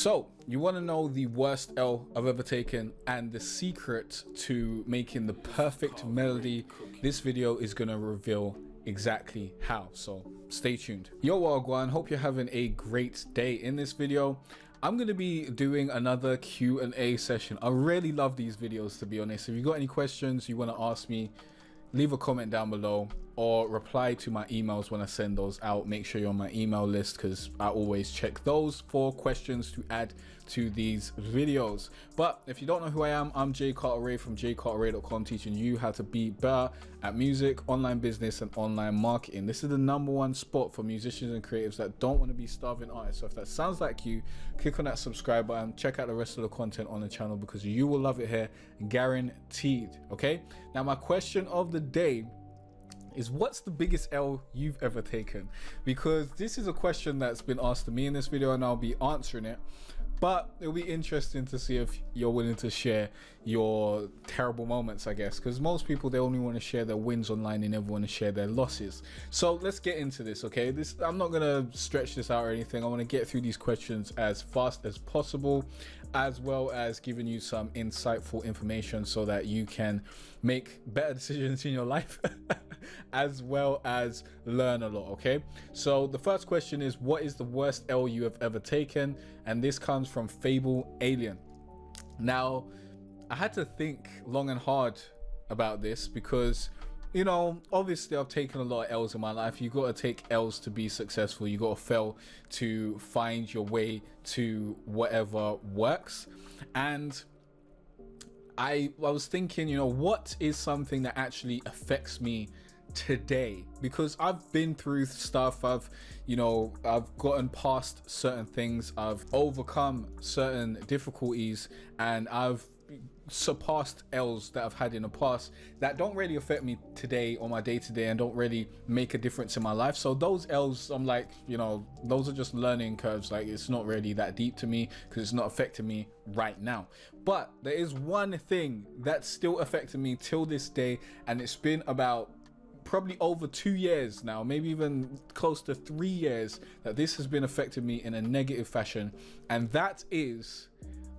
So you want to know the worst L I've ever taken and the secret to making the perfect melody? This video is going to reveal exactly how, so stay tuned. Yo, Wagwan, hope you're having a great day. In this video I'm going to be doing another Q&A session. I really love these videos, to be honest. If you got any questions you want to ask me, leave a comment down below or reply to my emails when I send those out. Make sure you're on my email list because I always check those for questions to add to these videos. But if you don't know who I am, I'm Jay Carteret from jcarteret.com, teaching you how to be better at music, online business, and online marketing. This is the #1 spot for musicians and creatives that don't want to be starving artists. So if that sounds like you, click on that subscribe button, check out the rest of the content on the channel because you will love it here, guaranteed. Okay, now my question of the day is, what's the biggest L you've ever taken? Because this is a question that's been asked to me in this video and I'll be answering it, but it'll be interesting to see if you're willing to share your terrible moments, I guess, because most people, they only want to share their wins online, they never want to share their losses. So let's get into this, okay? I'm not gonna stretch this out or anything. I want to get through these questions as fast as possible, as well as giving you some insightful information so that you can make better decisions in your life as well as learn a lot. Okay, so the first question is, what is the worst L you have ever taken? And this comes from Fable Alien. Now I had to think long and hard about this because, you know, obviously I've taken a lot of L's in my life. You got to take L's to be successful. You got to fail to find your way to whatever works. And I was thinking, you know, what is something that actually affects me today? Because I've been through stuff, I've gotten past certain things, I've overcome certain difficulties, and I've surpassed L's that I've had in the past that don't really affect me today or my day-to-day and don't really make a difference in my life. So those L's, I'm like, you know, those are just learning curves. Like, it's not really that deep to me because it's not affecting me right now. But there is one thing that's still affecting me till this day, and it's been about probably over 2 years now, maybe even close to 3 years, that this has been affecting me in a negative fashion, and that is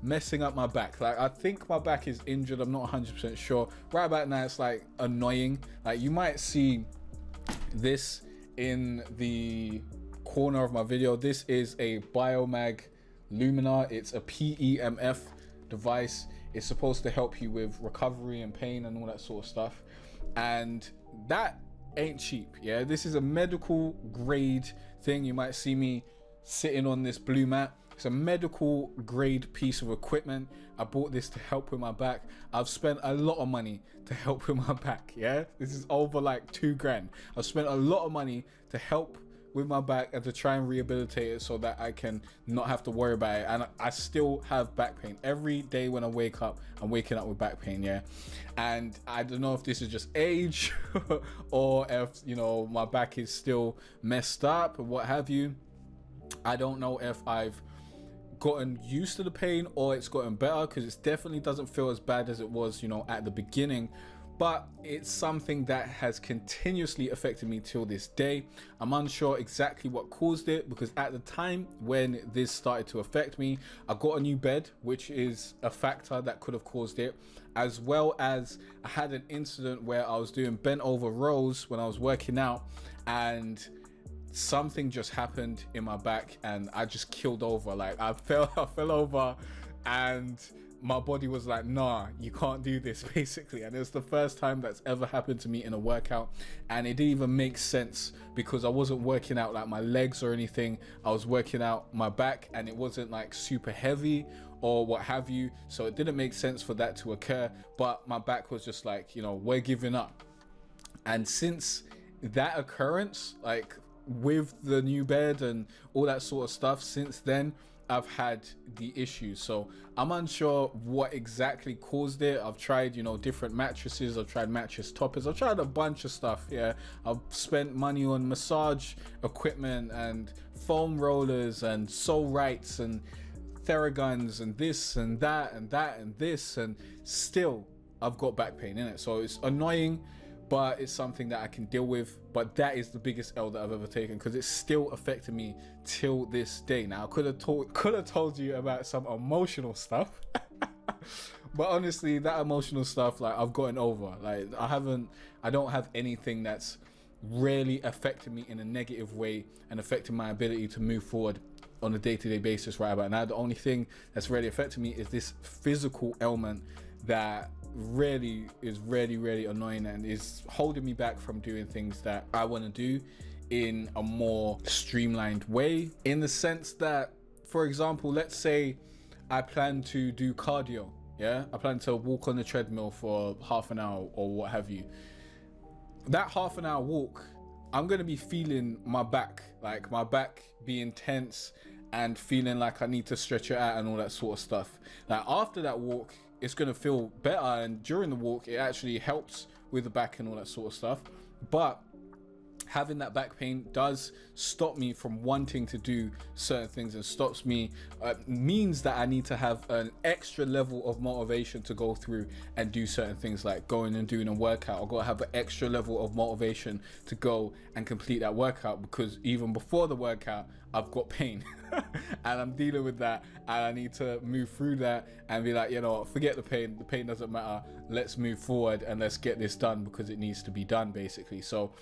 messing up my back. Like, I think my back is injured, I'm not 100% sure. Right about now it's like annoying. Like, you might see this in the corner of my video. This is a Biomag Lumina. It's a PEMF device. It's supposed to help you with recovery and pain and all that sort of stuff, and that ain't cheap. Yeah, this is a medical grade thing. You might see me sitting on this blue mat. It's a medical grade piece of equipment. I bought this to help with my back. I've spent a lot of money to help with my back. Yeah, this is over like 2 grand. I've spent a lot of money to help with my back and to try and rehabilitate it so that I can not have to worry about it. And I still have back pain every day. When I wake up, I'm waking up with back pain. Yeah, and I don't know if this is just age or if, you know, my back is still messed up or what have you. I don't know if I've gotten used to the pain or it's gotten better, because it definitely doesn't feel as bad as it was, you know, at the beginning. But it's something that has continuously affected me till this day. I'm unsure exactly what caused it, because at the time when this started to affect me, I got a new bed, which is a factor that could have caused it, as well as I had an incident where I was doing bent over rows when I was working out, and something just happened in my back and I just killed over. Like, I fell over and my body was like, nah, you can't do this, basically. And it was the first time that's ever happened to me in a workout, and it didn't even make sense because I wasn't working out like my legs or anything. I was working out my back, and it wasn't like super heavy or what have you, so it didn't make sense for that to occur. But my back was just like, you know, we're giving up. And since that occurrence, like with the new bed and all that sort of stuff, since then I've had the issue. So I'm unsure what exactly caused it. I've tried, you know, different mattresses, I've tried mattress toppers, I've tried a bunch of stuff. Yeah, I've spent money on massage equipment and foam rollers and Soul Rights and Theraguns and this and that and that and this, and still I've got back pain in it. So it's annoying, but it's something that I can deal with. But that is the biggest L that I've ever taken, because it's still affecting me till this day. Now I could have told you about some emotional stuff, but honestly, that emotional stuff, like, I've gotten over. Like, I don't have anything that's really affecting me in a negative way and affecting my ability to move forward on a day-to-day basis right about now. The only thing that's really affecting me is this physical ailment that really is really annoying and is holding me back from doing things that I want to do in a more streamlined way, in the sense that, for example, let's say I plan to do cardio. I plan to walk on the treadmill for half an hour or what have you. That half an hour walk, I'm going to be feeling my back, like my back being tense and feeling like I need to stretch it out and all that sort of stuff. Like, after that walk, it's going to feel better, and during the walk it actually helps with the back and all that sort of stuff. But having that back pain does stop me from wanting to do certain things, and stops me, means that I need to have an extra level of motivation to go through and do certain things, like going and doing a workout. I've got to have an extra level of motivation to go and complete that workout, because even before the workout I've got pain and I'm dealing with that, and I need to move through that and be like, you know, forget the pain doesn't matter, let's move forward and let's get this done because it needs to be done, basically. So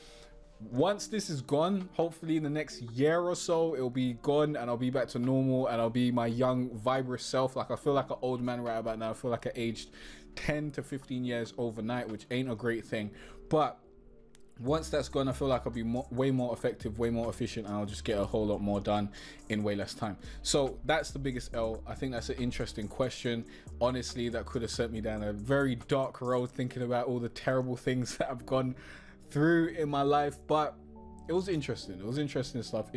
once this is gone, hopefully in the next year or so, it'll be gone and I'll be back to normal and I'll be my young, vibrant self. Like, I feel like an old man right about now. I feel like I aged 10 to 15 years overnight, which ain't a great thing. But once that's gone, I feel like I'll be way more effective, way more efficient, and I'll just get a whole lot more done in way less time. So that's the biggest L. I think that's an interesting question. Honestly, that could have sent me down a very dark road, thinking about all the terrible things that I've gone through in my life, but it was interesting. It was interesting stuff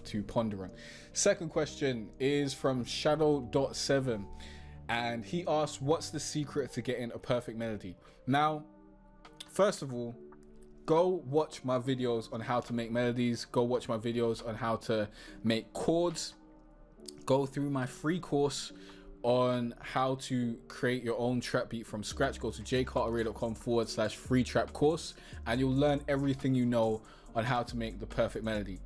to ponder on. Second question is from Shadow.7, and he asked, what's the secret to getting a perfect melody? Now, first of all, go watch my videos on how to make melodies. Go watch my videos on how to make chords. Go through my free course on how to create your own trap beat from scratch. Go to jcarteray.com/free trap course, and you'll learn everything you know on how to make the perfect melody.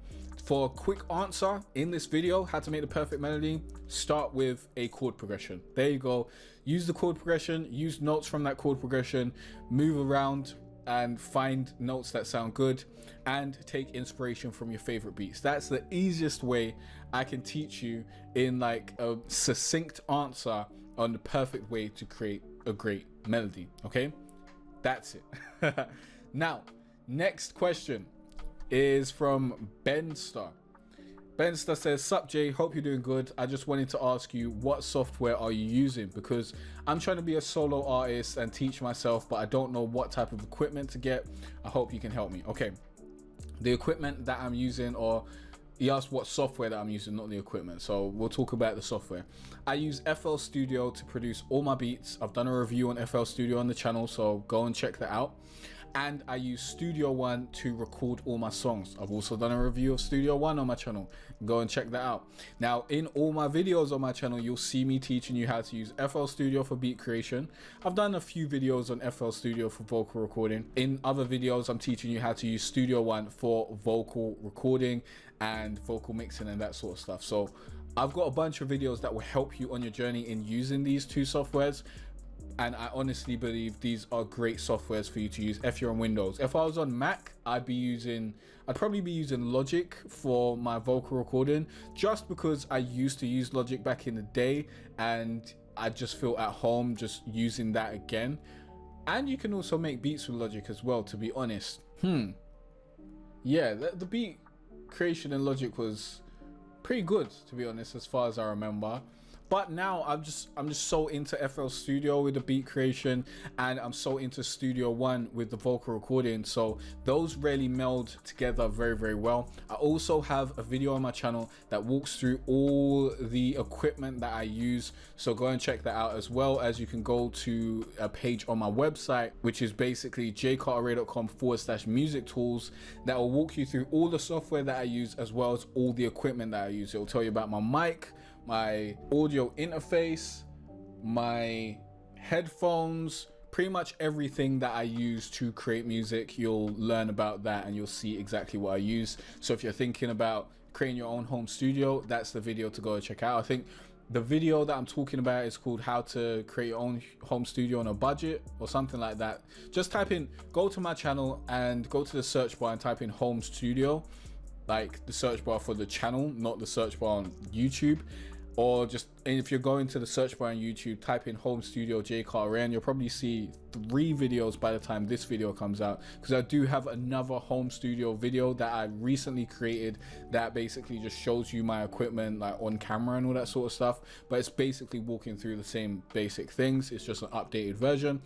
For a quick answer in this video, how to make the perfect melody, start with a chord progression. There you go. Use the chord progression, use notes from that chord progression, move around and find notes that sound good, and take inspiration from your favorite beats. That's the easiest way I can teach you in like a succinct answer on the perfect way to create a great melody. Okay, that's it. Now, next question is from Benster. Benster says, sup Jay, hope you're doing good. I just wanted to ask you, what software are you using? Because I'm trying to be a solo artist and teach myself, but I don't know what type of equipment to get. I hope you can help me. Okay, the equipment that I'm using, or he asked what software that I'm using, not the equipment. So we'll talk about the software. I use FL Studio to produce all my beats. I've done a review on FL Studio on the channel, so go and check that out. And I use Studio One to record all my songs. I've also done a review of Studio One on my channel. Go and check that out. Now, in all my videos on my channel, you'll see me teaching you how to use FL Studio for beat creation. I've done a few videos on FL Studio for vocal recording. In other videos, I'm teaching you how to use Studio One for vocal recording and vocal mixing and that sort of stuff. So I've got a bunch of videos that will help you on your journey in using these two softwares. And I honestly believe these are great softwares for you to use if you're on Windows. If I was on Mac, I'd probably be using Logic for my vocal recording, just because I used to use Logic back in the day and I just feel at home just using that again. And you can also make beats with Logic as well, to be honest. Yeah, the beat creation in Logic was pretty good, to be honest, as far as I remember. But now I'm just so into FL Studio with the beat creation, and I'm so into Studio One with the vocal recording. So those really meld together very, very well. I also have a video on my channel that walks through all the equipment that I use. So go and check that out, as well as you can go to a page on my website, which is basically jcarteray.com/music tools, that will walk you through all the software that I use, as well as all the equipment that I use. It will tell you about my mic, my audio interface, my headphones, pretty much everything that I use to create music, you'll learn about that and you'll see exactly what I use. So if you're thinking about creating your own home studio, that's the video to go check out. I think the video that I'm talking about is called How to Create Your Own Home Studio on a Budget or something like that. Just type in, go to my channel and go to the search bar and type in home studio, like the search bar for the channel, not the search bar on YouTube. Or just, if you're going to the search bar on YouTube, type in home studio J Carter and you'll probably see 3 videos by the time this video comes out, because I do have another home studio video that I recently created that basically just shows you my equipment like on camera and all that sort of stuff, but it's basically walking through the same basic things. It's just an updated version.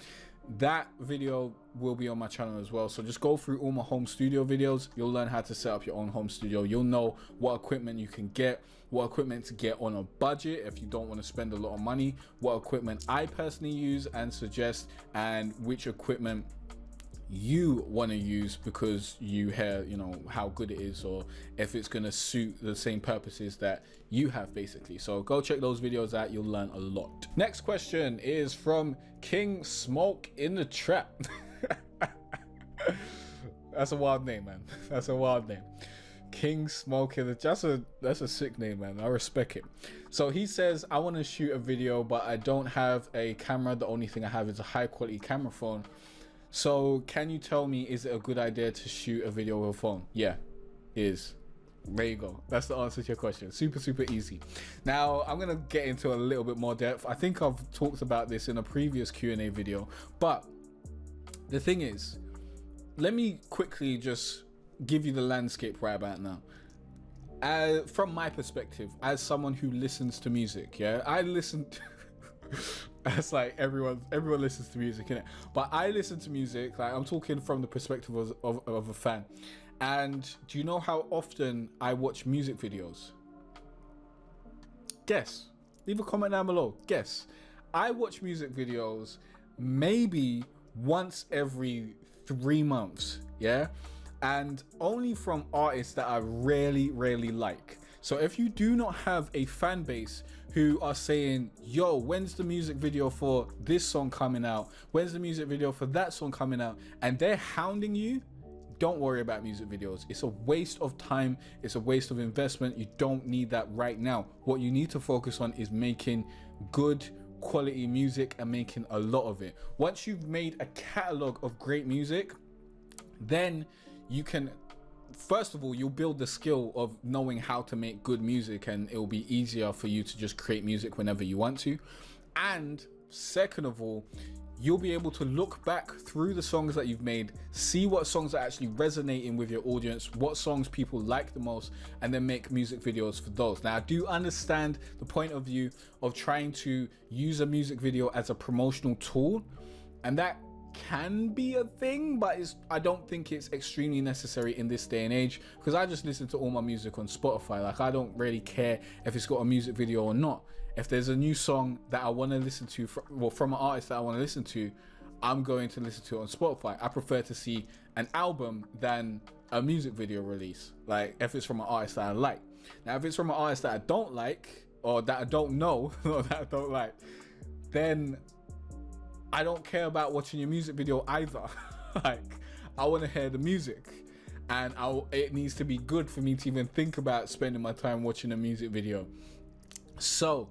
That video will be on my channel as well, so just go through all my home studio videos. You'll learn how to set up your own home studio. You'll know what equipment you can get, what equipment to get on a budget if you don't want to spend a lot of money, what equipment I personally use and suggest, and which equipment you want to use because you hear, you know, how good it is, or if it's going to suit the same purposes that you have basically. So go check those videos out, you'll learn a lot. Next question is from King Smoke in the Trap. That's a wild name, man. That's a wild name. King Smoke in the, that's a sick name, man. I respect it. So he says, I want to shoot a video but I don't have a camera. The only thing I have is a high quality camera phone. So can you tell me, is it a good idea to shoot a video with a phone? Yeah, it is. There you go. That's the answer to your question. Super easy. Now I'm gonna get into a little bit more depth. I think I've talked about this in a previous Q&A video, but the thing is, let me quickly just give you the landscape right about now. From my perspective, as someone who listens to music, yeah, I listen to that's like everyone listens to music, innit? But I listen to music, like I'm talking from the perspective of a fan. And do you know how often I watch music videos? Guess. Leave a comment down below. Guess. I watch music videos maybe once every 3 months, yeah? And only from artists that I really like. So if you do not have a fan base who are saying, yo, when's the music video for this song coming out? When's the music video for that song coming out? And they're hounding you, don't worry about music videos. It's a waste of time. It's a waste of investment. You don't need that right now. What you need to focus on is making good quality music and making a lot of it. Once you've made a catalog of great music, then you can, first of all, you'll build the skill of knowing how to make good music, and it will be easier for you to just create music whenever you want to. And second of all, you'll be able to look back through the songs that you've made, see what songs are actually resonating with your audience, what songs people like the most, and then make music videos for those. Now, I do understand the point of view of trying to use a music video as a promotional tool, and that can be a thing, but I don't think it's extremely necessary in this day and age, because I just listen to all my music on Spotify. Like, I don't really care if it's got a music video or not. If there's a new song that I want to listen to from an artist that I want to listen to, I'm going to listen to it on Spotify. I prefer to see an album than a music video release, like if it's from an artist that I like. Now, if it's from an artist that I don't like, or that I don't know, or that I don't like, then I don't care about watching your music video either. Like, I want to hear the music, and it needs to be good for me to even think about spending my time watching a music video. So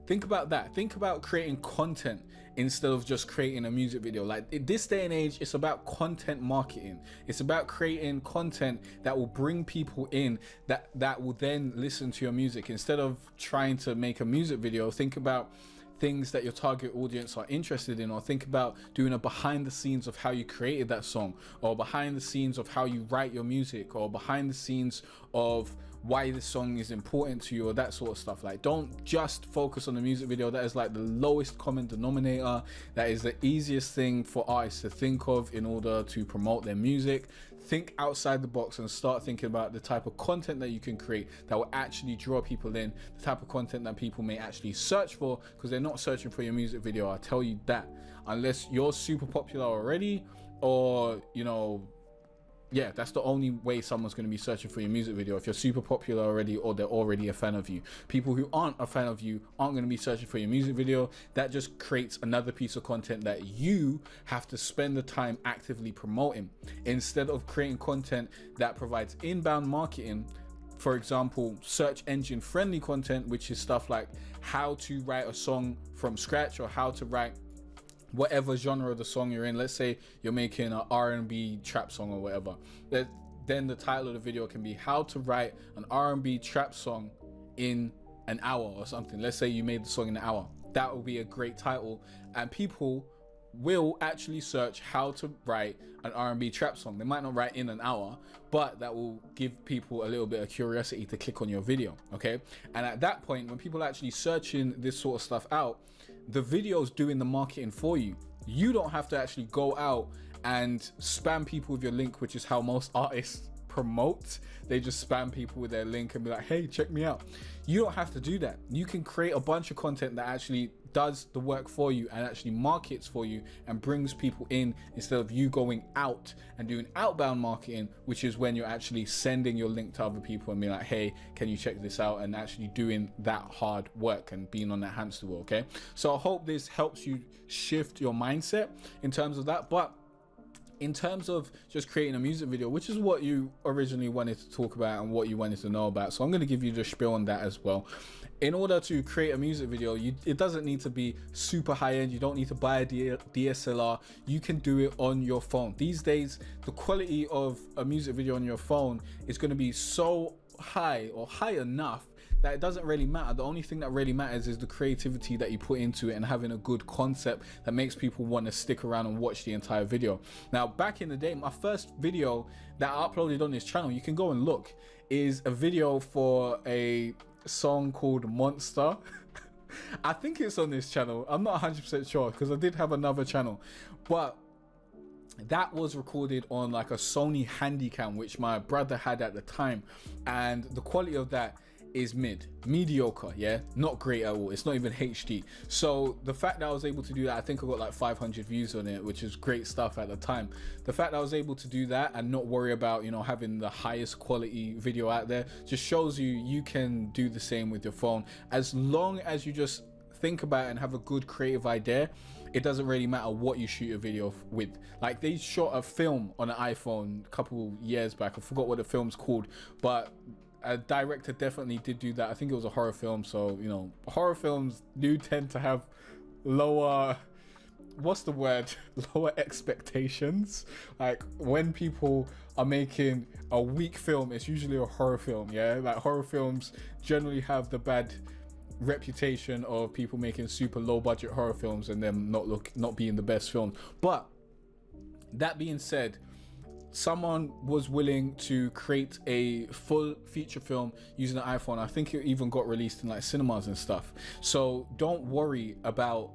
think about that. Think about creating content instead of just creating a music video. Like, in this day and age, it's about content marketing. It's about creating content that will bring people in that will then listen to your music. Instead of trying to make a music video, think about things that your target audience are interested in, or think about doing a behind the scenes of how you created that song, or behind the scenes of how you write your music, or behind the scenes of why this song is important to you, or that sort of stuff. Like, don't just focus on the music video. That is like the lowest common denominator. That is the easiest thing for artists to think of in order to promote their music. Think outside the box and start thinking about the type of content that you can create that will actually draw people in, the type of content that people may actually search for, because they're not searching for your music video. I'll tell you that, unless you're super popular already, or, you know, yeah, that's the only way someone's going to be searching for your music video. If you're super popular already, or they're already a fan of you. People who aren't a fan of you aren't going to be searching for your music video. That just creates another piece of content that you have to spend the time actively promoting, instead of creating content that provides inbound marketing. For example, search engine friendly content, which is stuff like how to write a song from scratch, or how to write whatever genre of the song you're in. Let's say you're making an R&B trap song or whatever. Then the title of the video can be how to write an R&B trap song in an hour or something. Let's say you made the song in an hour. That will be a great title, and people will actually search how to write an R&B trap song. They might not write in an hour, but that will give people a little bit of curiosity to click on your video, okay? And at that point, when people are actually searching this sort of stuff out, the video's doing the marketing for you. You don't have to actually go out and spam people with your link, which is how most artists promote. They just spam people with their link and be like, hey, check me out. You don't have to do that. You can create a bunch of content that actually does the work for you and actually markets for you and brings people in, instead of you going out and doing outbound marketing, which is when you're actually sending your link to other people and being like, hey, can you check this out, and actually doing that hard work and being on that hamster wheel, okay? So I hope this helps you shift your mindset in terms of that. But in terms of just creating a music video, which is what you originally wanted to talk about and what you wanted to know about, so I'm going to give you the spiel on that as well. In order to create a music video, it doesn't need to be super high end. You don't need to buy a DSLR. You can do it on your phone. These days, the quality of a music video on your phone is going to be so high, or high enough, that it doesn't really matter. The only thing that really matters is the creativity that you put into it and having a good concept that makes people want to stick around and watch the entire video. Now, back in the day, my first video that I uploaded on this channel, you can go and look, is a video for a song called Monster. I think it's on this channel. I'm not 100% sure, because I did have another channel, but that was recorded on like a Sony Handycam, which my brother had at the time, and the quality of that is mediocre, yeah, not great at all. It's not even HD. So the fact that I was able to do that, I think I got like 500 views on it, which is great stuff at the time. The fact that I was able to do that and not worry about, you know, having the highest quality video out there, just shows you can do the same with your phone, as long as you just think about it and have a good creative idea. It doesn't really matter what you shoot a video with. Like, they shot a film on an iPhone a couple years back. I forgot what the film's called, but a director definitely did do that. I think it was a horror film. So, you know, horror films do tend to have lower, what's the word? Lower expectations. Like, when people are making a weak film, it's usually a horror film, yeah? Like, horror films generally have the bad reputation of people making super low budget horror films and them not being the best films. But that being said, someone was willing to create a full feature film using an iPhone. I think it even got released in like cinemas and stuff. So don't worry about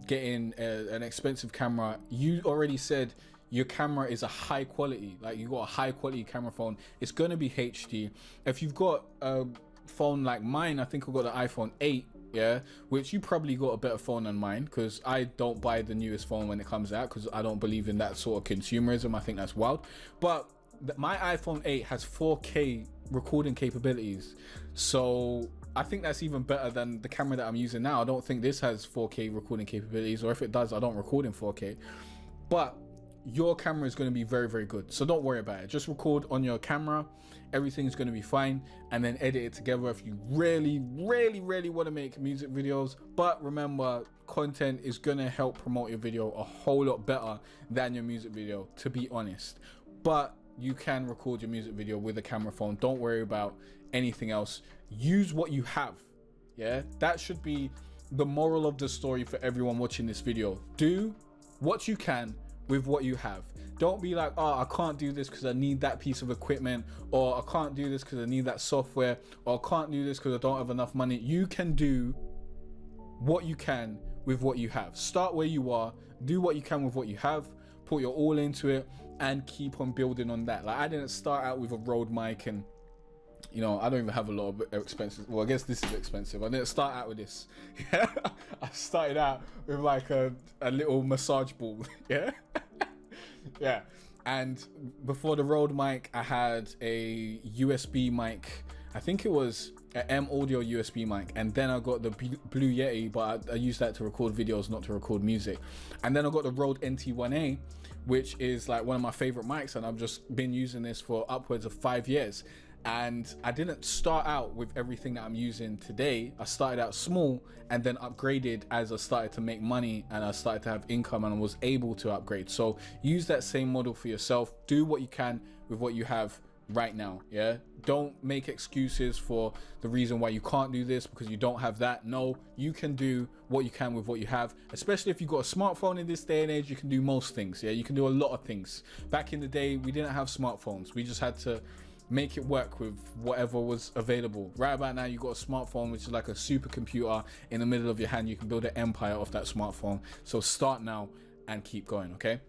getting an expensive camera. You already said your camera is a high quality, like you got a high quality camera phone. It's going to be HD. If you've got a phone like mine, I think I got the iPhone 8, yeah, which you probably got a better phone than mine, because I don't buy the newest phone when it comes out, because I don't believe in that sort of consumerism. I think that's wild. But my iPhone 8 has 4K recording capabilities, so I think that's even better than the camera that I'm using now. I don't think this has 4K recording capabilities, or if it does, I don't record in 4K. But your camera is going to be very, very good, so don't worry about it. Just record on your camera, everything's going to be fine, and then edit it together if you really want to make music videos. But remember, content is going to help promote your video a whole lot better than your music video, to be honest. But you can record your music video with a camera phone. Don't worry about anything else. Use what you have, yeah? That should be the moral of the story for everyone watching this video. Do what you can with what you have. Don't be like, oh, I can't do this because I need that piece of equipment, or I can't do this because I need that software, or I can't do this because I don't have enough money. You can do what you can with what you have. Start where you are, do what you can with what you have, put your all into it, and keep on building on that. Like, I didn't start out with a Rode mic, and you know, I don't even have a lot of expensive. Well, I guess this is expensive. I didn't start out with this. Yeah, I started out with like a little massage ball. Yeah, yeah. And before the Rode mic, I had a USB mic. I think it was an M Audio USB mic, and then I got the Blue Yeti, but I used that to record videos, not to record music. And then I got the Rode NT1A, which is like one of my favorite mics, and I've just been using this for upwards of 5 years. And I didn't start out with everything that I'm using today. I started out small and then upgraded as I started to make money and I started to have income and I was able to upgrade. So use that same model for yourself. Do what you can with what you have right now. Yeah, don't make excuses for the reason why you can't do this because you don't have that. No, you can do what you can with what you have, especially if you've got a smartphone. In this day and age, you can do most things. Yeah, you can do a lot of things. Back in the day, we didn't have smartphones. We just had to make it work with whatever was available. Right about now, you got a smartphone, which is like a supercomputer in the middle of your hand. You can build an empire off that smartphone. So start now and keep going. Okay,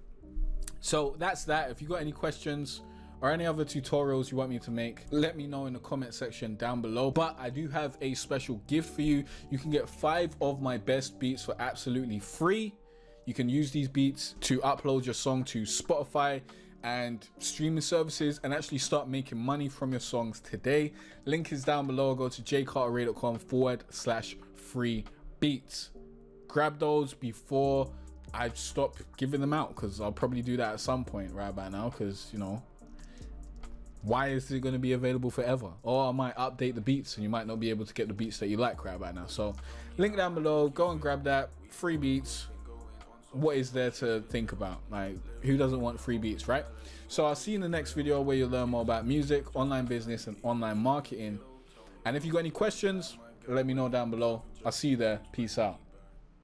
so that's that. If you got any questions or any other tutorials you want me to make, let me know in the comment section down below. But I do have a special gift for you. You can get 5 of my best beats for absolutely free. You can use these beats to upload your song to Spotify and streaming services and actually start making money from your songs today. Link is down below. Go to jcarterray.com/free beats. Grab those before I stop giving them out, because I'll probably do that at some point right about now, because you know, why is it going to be available forever? Or I might update the beats and you might not be able to get the beats that you like right about now. So link down below, go and grab that. Free beats. What is there to think about? Like, who doesn't want free beats, right? So I'll see you in the next video where you'll learn more about music, online business, and online marketing. And if you got any questions, let me know down below. I'll see you there. Peace out.